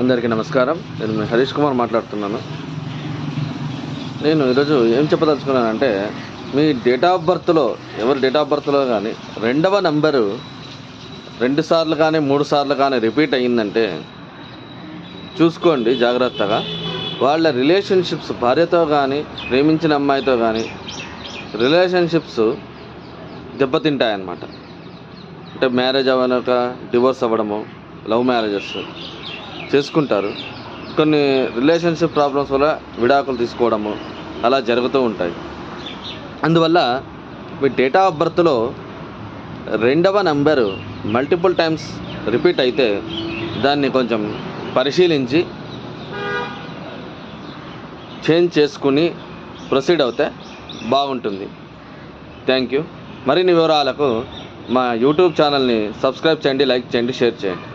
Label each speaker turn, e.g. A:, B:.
A: అందరికీ నమస్కారం. నేను మీ హరీష్ కుమార్ మాట్లాడుతున్నాను. నేను ఈరోజు ఏం చెప్పదలుచుకున్నానంటే, మీ డేట్ ఆఫ్ బర్త్లో ఎవరి డేట్ ఆఫ్ బర్త్లో కానీ రెండవ నంబరు 2 సార్లు కానీ 3 సార్లు కానీ రిపీట్ అయ్యిందంటే చూసుకోండి జాగ్రత్తగా. వాళ్ళ రిలేషన్షిప్స్ భార్యతో కానీ ప్రేమించిన అమ్మాయితో కానీ రిలేషన్షిప్స్ దెబ్బతింటాయన్నమాట. అంటే మ్యారేజ్ అవ్వక డివోర్స్ అవ్వడము, లవ్ మ్యారేజెస్ చేసుకుంటారు. కొన్ని రిలేషన్షిప్ ప్రాబ్లమ్స్ వల్ల విడాకులు తీసుకోవడము అలా జరుగుతూ ఉంటాయి. అందువల్ల మీ డేట్ ఆఫ్ బర్త్లో రెండవ నంబరు మల్టిపుల్ టైమ్స్ రిపీట్ అయితే దాన్ని కొంచెం పరిశీలించి చేంజ్ చేసుకుని ప్రొసీడ్ అవుతే బాగుంటుంది. Thank you. మరిన్ని వివరాలకు మా యూట్యూబ్ ఛానల్ని సబ్స్క్రైబ్ చేయండి, లైక్ చేయండి, షేర్ చేయండి.